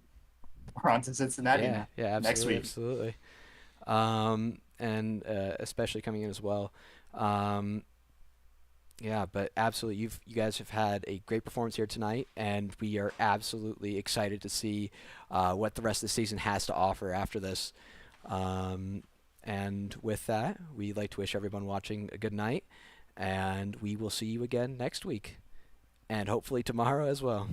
we're on to Cincinnati Yeah, yeah, next absolutely, week. absolutely. And especially coming in as well. Yeah, but absolutely, you guys have had a great performance here tonight, and we are absolutely excited to see what the rest of the season has to offer after this. And with that, we'd like to wish everyone watching a good night, and we will see you again next week, and hopefully tomorrow as well.